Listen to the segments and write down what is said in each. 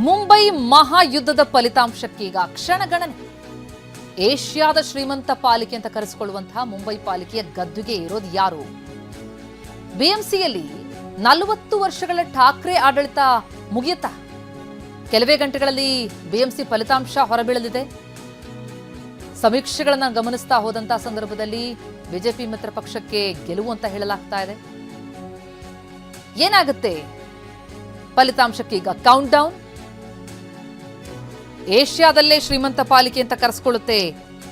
ಮುಂಬೈ ಮಹಾಯುದ್ಧದ ಫಲಿತಾಂಶಕ್ಕೀಗ ಕ್ಷಣಗಣನೆ. ಏಷ್ಯಾದ ಶ್ರೀಮಂತ ಪಾಲಿಕೆ ಅಂತ ಕರೆಸಿಕೊಳ್ಳುವಂತಹ ಮುಂಬೈ ಪಾಲಿಕೆಯ ಗದ್ದುಗೆ ಇರೋದು ಯಾರು? ಬಿಎಂಸಿಯಲ್ಲಿ 40 ವರ್ಷಗಳ ಠಾಕ್ರೆ ಆಡಳಿತ ಮುಗಿಯುತ್ತಾ? ಕೆಲವೇ ಗಂಟೆಗಳಲ್ಲಿ ಬಿಎಂಸಿ ಫಲಿತಾಂಶ ಹೊರಬೀಳಲಿದೆ. ಸಮೀಕ್ಷೆಗಳನ್ನು ಗಮನಿಸ್ತಾ ಹೋದಂತಹ ಸಂದರ್ಭದಲ್ಲಿ ಬಿಜೆಪಿ ಮಿತ್ರ ಪಕ್ಷಕ್ಕೆ ಗೆಲುವು ಅಂತ ಹೇಳಲಾಗ್ತಾ ಇದೆ. ಏನಾಗುತ್ತೆ ಫಲಿತಾಂಶಕ್ಕೀಗ? Count down. ಏಷ್ಯಾದಲ್ಲೇ ಶ್ರೀಮಂತ ಪಾಲಿಕೆ ಅಂತ ಕರೆಸಿಕೊಳ್ಳುತ್ತೆ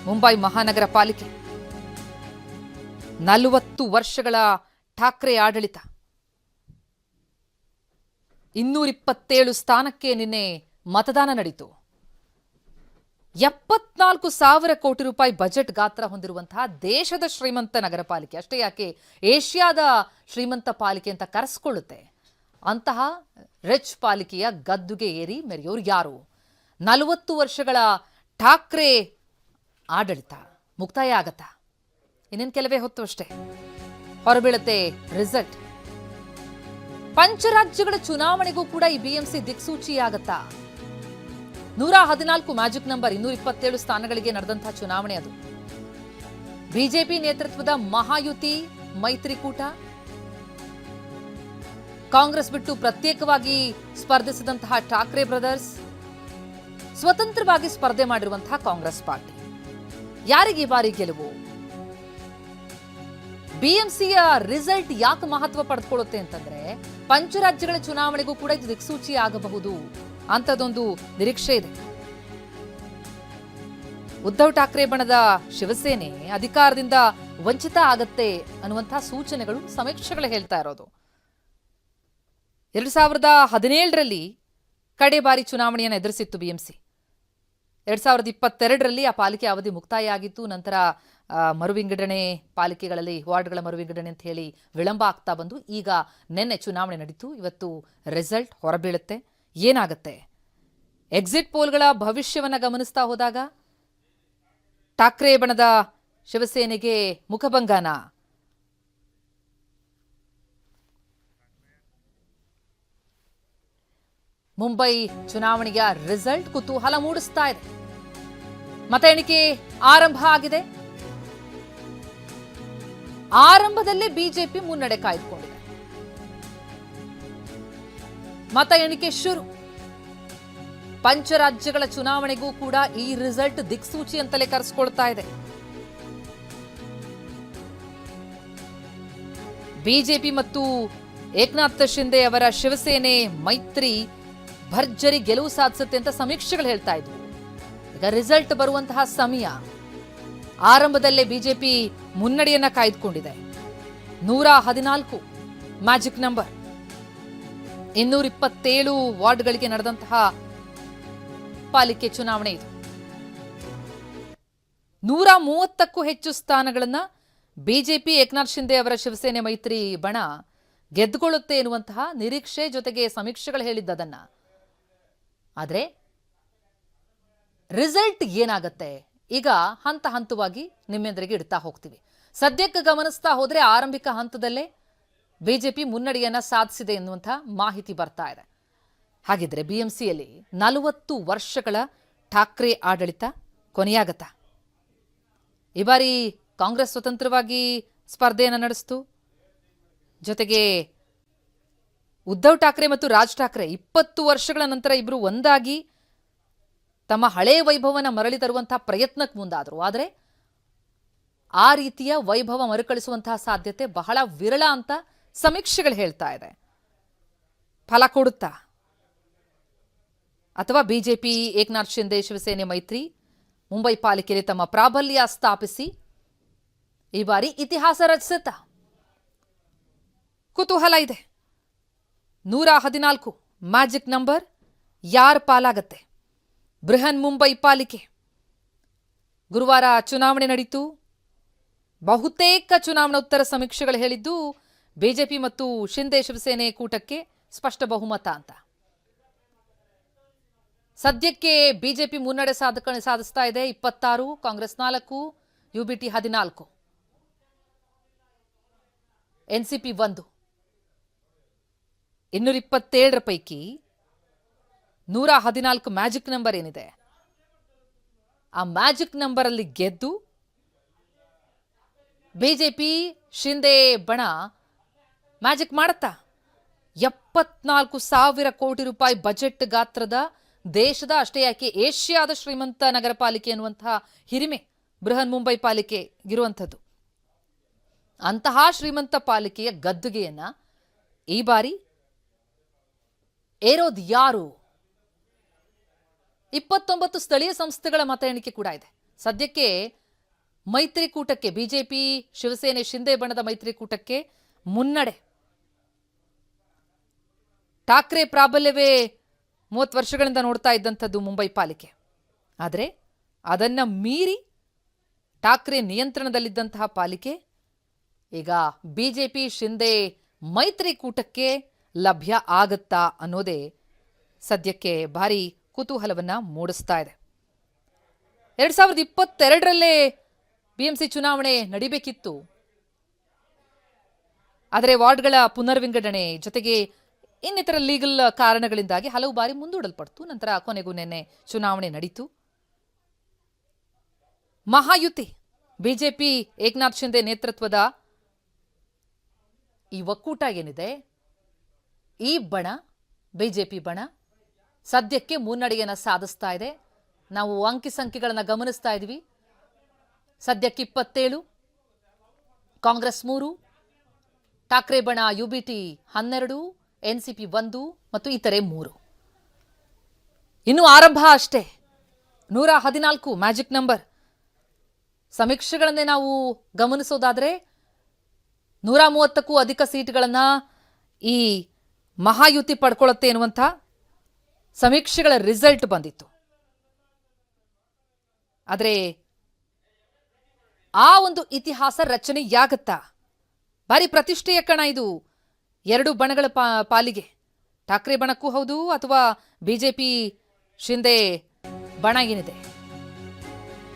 ಮುಂಬೈ ಮಹಾನಗರ ಪಾಲಿಕೆ. 40 ವರ್ಷಗಳ ಠಾಕ್ರೆ ಆಡಳಿತ, 227 ಸ್ಥಾನಕ್ಕೆ ನಿನ್ನೆ ಮತದಾನ ನಡೆಯಿತು. 74,000 ಕೋಟಿ ರೂಪಾಯಿ ಬಜೆಟ್ ಗಾತ್ರ ಹೊಂದಿರುವಂತಹ ದೇಶದ ಶ್ರೀಮಂತ ನಗರ ಪಾಲಿಕೆ, ಅಷ್ಟೇ ಯಾಕೆ ಏಷ್ಯಾದ ಶ್ರೀಮಂತ ಪಾಲಿಕೆ ಅಂತ ಕರೆಸಿಕೊಳ್ಳುತ್ತೆ. ಅಂತಹ ರಿಚ್ ಪಾಲಿಕೆಯ ಗದ್ದುಗೆ ಏರಿ ಮೆರೆಯೋರು ಯಾರು? 40 ವರ್ಷಗಳ ಠಾಕ್ರೆ ಆಡಳಿತ ಮುಕ್ತಾಯ ಆಗತ್ತಾ? ಇನ್ನೇನು ಕೆಲವೇ ಹೊತ್ತು ಅಷ್ಟೇ ಹೊರಬೀಳುತ್ತೆ ರಿಸಲ್ಟ್. ಪಂಚರಾಜ್ಯಗಳ ಚುನಾವಣೆಗೂ ಕೂಡ ಈ ಬಿಎಂಸಿ ದಿಕ್ಸೂಚಿಯಾಗತ್ತಾ? 114 ಮ್ಯಾಜಿಕ್ ನಂಬರ್, 227 ಸ್ಥಾನಗಳಿಗೆ ನಡೆದಂತಹ ಚುನಾವಣೆ ಅದು. ಬಿಜೆಪಿ ನೇತೃತ್ವದ ಮಹಾಯುತಿ ಮೈತ್ರಿಕೂಟ, ಕಾಂಗ್ರೆಸ್ ಬಿಟ್ಟು ಪ್ರತ್ಯೇಕವಾಗಿ ಸ್ಪರ್ಧಿಸಿದಂತಹ ಠಾಕ್ರೆ ಬ್ರದರ್ಸ್, ಸ್ವತಂತ್ರವಾಗಿ ಸ್ಪರ್ಧೆ ಮಾಡಿರುವಂತಹ ಕಾಂಗ್ರೆಸ್ ಪಾರ್ಟಿ. ಯಾರಿಗೆ ಬಾರಿ ಗೆಲುವು? ಬಿಎಂಸಿಯ ರಿಸಲ್ಟ್ ಯಾಕೆ ಮಹತ್ವ ಪಡೆದುಕೊಳ್ಳುತ್ತೆ ಅಂತಂದ್ರೆ, ಪಂಚರಾಜ್ಯಗಳ ಚುನಾವಣೆಗೂ ಕೂಡ ಇದು ದಿಕ್ಸೂಚಿ ಆಗಬಹುದು ಅಂತದೊಂದು ನಿರೀಕ್ಷೆ ಇದೆ. ಉದ್ಧವ್ ಠಾಕ್ರೆ ಬಣದ ಶಿವಸೇನೆ ಅಧಿಕಾರದಿಂದ ವಂಚಿತ ಆಗತ್ತೆ ಅನ್ನುವಂತಹ ಸೂಚನೆಗಳು, ಸಮೀಕ್ಷೆಗಳು ಹೇಳ್ತಾ ಇರೋದು. 2017ರಲ್ಲಿ ಕಡೆ ಬಾರಿ ಚುನಾವಣೆಯನ್ನು ಎದುರಿಸಿತ್ತು ಬಿಎಂಸಿ. 2022ರಲ್ಲಿ ಆ ಪಾಲಿಕೆ ಅವಧಿ ಮುಕ್ತಾಯ ಆಗಿತ್ತು. ನಂತರ ಮರುವಿಂಗಡಣೆ, ಪಾಲಿಕೆಗಳಲ್ಲಿ ವಾರ್ಡ್ಗಳ ಮರುವಿಂಗಡಣೆ ಅಂತ ಹೇಳಿ ವಿಳಂಬ ಆಗ್ತಾ ಬಂದು ಈಗ ನಿನ್ನೆ ಚುನಾವಣೆ ನಡೀತು. ಇವತ್ತು ರಿಸಲ್ಟ್ ಹೊರಬೀಳುತ್ತೆ. ಏನಾಗುತ್ತೆ? ಎಕ್ಸಿಟ್ ಪೋಲ್ಗಳ ಭವಿಷ್ಯವನ್ನು ಗಮನಿಸ್ತಾ ಹೋದಾಗ ಠಾಕ್ರೆ ಬಣದ ಶಿವಸೇನೆಗೆ ಮುಖಭಂಗನ? ಮುಂಬೈ ಚುನಾವಣೆಯ ರಿಸಲ್ಟ್ ಕುತೂಹಲ ಮೂಡಿಸ್ತಾ ಇದೆ. ಮತ ಎಣಿಕೆ ಆರಂಭ ಆಗಿದೆ. ಆರಂಭದಲ್ಲೇ ಬಿಜೆಪಿ ಮುನ್ನಡೆ ಕಾಯ್ದುಕೊಂಡಿದೆ. ಮತ ಎಣಿಕೆ ಶುರು. ಪಂಚರಾಜ್ಯಗಳ ಚುನಾವಣೆಗೂ ಕೂಡ ಈ ರಿಸಲ್ಟ್ ದಿಕ್ಸೂಚಿ ಅಂತಲೇ ಕರೆಸಿಕೊಳ್ತಾ ಇದೆ. ಬಿಜೆಪಿ ಮತ್ತು ಏಕನಾಥ್ ಶಿಂದೆ ಅವರ ಶಿವಸೇನೆ ಮೈತ್ರಿ ಭರ್ಜರಿ ಗೆಲುವು ಸಾಧಿಸುತ್ತೆ ಅಂತ ಸಮೀಕ್ಷೆಗಳು ಹೇಳ್ತಾ ಇದ್ವು. ಈಗ ರಿಸಲ್ಟ್ ಬರುವಂತಹ ಸಮಯ. ಆರಂಭದಲ್ಲೇ ಬಿಜೆಪಿ ಮುನ್ನಡೆಯನ್ನ ಕಾಯ್ದುಕೊಂಡಿದೆ. 114 ಮ್ಯಾಜಿಕ್ ನಂಬರ್, 227 ವಾರ್ಡ್ಗಳಿಗೆ ನಡೆದಂತಹ ಪಾಲಿಕೆ ಚುನಾವಣೆ ಇದು. 130ಕ್ಕೂ ಹೆಚ್ಚು ಸ್ಥಾನಗಳನ್ನ ಬಿಜೆಪಿ ಏಕನಾಥ್ ಶಿಂದೆ ಅವರ ಶಿವಸೇನೆ ಮೈತ್ರಿ ಬಣ ಗೆದ್ದುಕೊಳ್ಳುತ್ತೆ ಎನ್ನುವಂತಹ ನಿರೀಕ್ಷೆ, ಜೊತೆಗೆ ಸಮೀಕ್ಷೆಗಳು ಹೇಳಿದ್ದದನ್ನ. ಆದರೆ ರಿಸಲ್ಟ್ ಏನಾಗತ್ತೆ ಈಗ ಹಂತ ಹಂತವಾಗಿ ನಿಮ್ಮೆಂದರಿಗೆ ಇಡ್ತಾ ಹೋಗ್ತೀವಿ. ಸದ್ಯಕ್ಕೆ ಗಮನಿಸ್ತಾ ಹೋದ್ರೆ ಆರಂಭಿಕ ಹಂತದಲ್ಲೇ ಬಿಜೆಪಿ ಮುನ್ನಡೆಯನ್ನ ಸಾಧಿಸಿದೆ ಎನ್ನುವಂತಹ ಮಾಹಿತಿ ಬರ್ತಾ ಇದೆ. ಹಾಗಿದ್ರೆ ಬಿಎಂಸಿಯಲ್ಲಿ 40 ವರ್ಷಗಳ ಠಾಕ್ರೆ ಆಡಳಿತ ಕೊನೆಯಾಗತ್ತಾ? ಈ ಬಾರಿ ಕಾಂಗ್ರೆಸ್ ಸ್ವತಂತ್ರವಾಗಿ ಸ್ಪರ್ಧೆಯನ್ನು ನಡೆಸಿತು. ಜೊತೆಗೆ ಉದ್ಧವ್ ಠಾಕ್ರೆ ಮತ್ತು ರಾಜ್ ಠಾಕ್ರೆ 20 ವರ್ಷಗಳ ನಂತರ ಇಬ್ಬರು ಒಂದಾಗಿ ತಮ್ಮ ಹಳೆಯ ವೈಭವನ ಮರಳಿ ತರುವಂತಹ ಪ್ರಯತ್ನಕ್ಕೆ ಮುಂದಾದರು. ಆದರೆ ಆ ರೀತಿಯ ವೈಭವ ಮರುಕಳಿಸುವಂತಹ ಸಾಧ್ಯತೆ ಬಹಳ ವಿರಳ ಅಂತ ಸಮೀಕ್ಷೆಗಳು ಹೇಳ್ತಾ ಇದೆ. ಫಲ ಕೊಡುತ್ತಾ? ಅಥವಾ ಬಿಜೆಪಿ ಏಕನಾಥ್ ಶಿಂದೆ ಶಿವಸೇನೆ ಮೈತ್ರಿ ಮುಂಬೈ ಪಾಲಿಕೆಯಲ್ಲಿ ತಮ್ಮ ಪ್ರಾಬಲ್ಯ ಸ್ಥಾಪಿಸಿ ಈ ಬಾರಿ ಇತಿಹಾಸ ರಚಿಸುತ್ತಾ? ಕುತೂಹಲ ಇದೆ. 114 ಮ್ಯಾಜಿಕ್ ನಂಬರ್ ಯಾರ ಪಾಲಾಗತ್ತೆ? ಬೃಹನ್ ಮುಂಬೈ ಪಾಲಿಕೆ. ಗುರುವಾರ ಚುನಾವಣೆ ನಡೆಯಿತು. ಬಹುತೇಕ ಚುನಾವಣೋತ್ತರ ಸಮೀಕ್ಷೆಗಳು ಹೇಳಿದ್ದು ಬಿಜೆಪಿ ಮತ್ತು ಶಿಂದೆ ಶಿವಸೇನೆ ಕೂಟಕ್ಕೆ ಸ್ಪಷ್ಟ ಬಹುಮತ ಅಂತ. ಸದ್ಯಕ್ಕೆ ಬಿಜೆಪಿ ಮುನ್ನಡೆ ಸಾಧಿಸ್ತಾ ಇದೆ. 26, ಕಾಂಗ್ರೆಸ್ 4, ಯುಬಿಟಿ 14, ಎನ್ಸಿಪಿ 1. 227 ಪೈಕಿ 114 ಮ್ಯಾಜಿಕ್ ನಂಬರ್ ಏನಿದೆ, ಆ ಮ್ಯಾಜಿಕ್ ನಂಬರ್ ಅಲ್ಲಿ ಗೆದ್ದು ಬಿಜೆಪಿ ಶಿಂದೆ ಬಣ ಮ್ಯಾಜಿಕ್ ಮಾಡುತ್ತಾ 74,000 ಕೋಟಿ ರೂಪಾಯಿ ಬಜೆಟ್ ಗಾತ್ರದ ದೇಶದ, ಅಷ್ಟೇ ಯಾಕೆ ಏಷ್ಯಾದ ಶ್ರೀಮಂತ ನಗರ ಪಾಲಿಕೆ ಅನ್ನುವಂತಹ ಹಿರಿಮೆ ಬೃಹನ್ ಮುಂಬೈ ಪಾಲಿಕೆ ಇರುವಂಥದ್ದು. ಅಂತಹ ಶ್ರೀಮಂತ ಪಾಲಿಕೆಯ ಗದ್ದುಗೆಯನ್ನ ಈ ಬಾರಿ ಏರೋದು ಯಾರು? 29 ಸ್ಥಳೀಯ ಸಂಸ್ಥೆಗಳ ಮತ ಎಣಿಕೆ ಕೂಡ ಇದೆ. ಸದ್ಯಕ್ಕೆ ಮೈತ್ರಿಕೂಟಕ್ಕೆ, ಬಿಜೆಪಿ ಶಿವಸೇನೆ ಶಿಂದೆ ಬಣದ ಮೈತ್ರಿಕೂಟಕ್ಕೆ ಮುನ್ನಡೆ. ಠಾಕ್ರೆ ಪ್ರಾಬಲ್ಯವೇ 30 ವರ್ಷಗಳಿಂದ ನೋಡ್ತಾ ಇದ್ದಂಥದ್ದು ಮುಂಬೈ ಪಾಲಿಕೆ. ಆದರೆ ಅದನ್ನ ಮೀರಿ ಠಾಕ್ರೆ ನಿಯಂತ್ರಣದಲ್ಲಿದ್ದಂತಹ ಪಾಲಿಕೆ ಈಗ ಬಿಜೆಪಿ ಶಿಂದೆ ಮೈತ್ರಿಕೂಟಕ್ಕೆ ಲಭ್ಯ ಆಗತ್ತಾ ಅನ್ನೋದೇ ಸದ್ಯಕ್ಕೆ ಭಾರಿ ಕುತೂಹಲವನ್ನ ಮೂಡಿಸ್ತಾ ಇದೆ. 2022ರಲ್ಲೇ ಬಿಎಂಸಿ ಚುನಾವಣೆ ನಡಿಬೇಕಿತ್ತು. ಆದರೆ ವಾರ್ಡ್ಗಳ ಪುನರ್ವಿಂಗಡಣೆ ಜೊತೆಗೆ ಇನ್ನಿತರ ಲೀಗಲ್ ಕಾರಣಗಳಿಂದಾಗಿ ಹಲವು ಬಾರಿ ಮುಂದೂಡಲ್ಪಡ್ತು. ನಂತರ ಕೊನೆಗೂ ನಿನ್ನೆ ಚುನಾವಣೆ ನಡೀತು. ಮಹಾಯುತಿ ಬಿಜೆಪಿ ಏಕನಾಥ್ ಶಿಂದೆ ನೇತೃತ್ವದ ಈ ಒಕ್ಕೂಟ ಏನಿದೆ, ಈ ಬಣ ಬಿಜೆಪಿ ಬಣ ಸದ್ಯಕ್ಕೆ ಮುನ್ನಡೆಯನ್ನು ಸಾಧಿಸ್ತಾ ಇದೆ. ನಾವು ಅಂಕಿ ಸಂಖ್ಯೆಗಳನ್ನು ಗಮನಿಸ್ತಾ ಇದ್ವಿ. ಸದ್ಯಕ್ಕೆ 27, ಕಾಂಗ್ರೆಸ್ 3, ಠಾಕ್ರೆ ಬಣ ಯುಬಿಟಿ 12, ಎನ್ಸಿಪಿ 1 ಮತ್ತು ಇತರೆ 3. ಇನ್ನು ಆರಂಭ ಅಷ್ಟೇ. 114 ಮ್ಯಾಜಿಕ್ ನಂಬರ್. ಸಮೀಕ್ಷೆಗಳನ್ನೇ ನಾವು ಗಮನಿಸೋದಾದ್ರೆ 130ಕ್ಕೂ ಅಧಿಕ ಸೀಟ್ಗಳನ್ನ ಈ ಮಹಾಯುತಿ ಪಡ್ಕೊಳ್ಳುತ್ತೆ ಎನ್ನುವಂಥ ಸಮೀಕ್ಷೆಗಳ ರಿಸಲ್ಟ್ ಬಂದಿತ್ತು. ಆದರೆ ಆ ಒಂದು ಇತಿಹಾಸ ರಚನೆಯಾಗತ್ತಾ? ಭಾರಿ ಪ್ರತಿಷ್ಠೆಯ ಕಣ ಇದು ಎರಡು ಬಣಗಳ ಪಾಲಿಗೆ. ಠಾಕ್ರೆ ಬಣಕ್ಕೂ ಹೌದು ಅಥವಾ ಬಿಜೆಪಿ ಶಿಂದೆ ಬಣ ಏನಿದೆ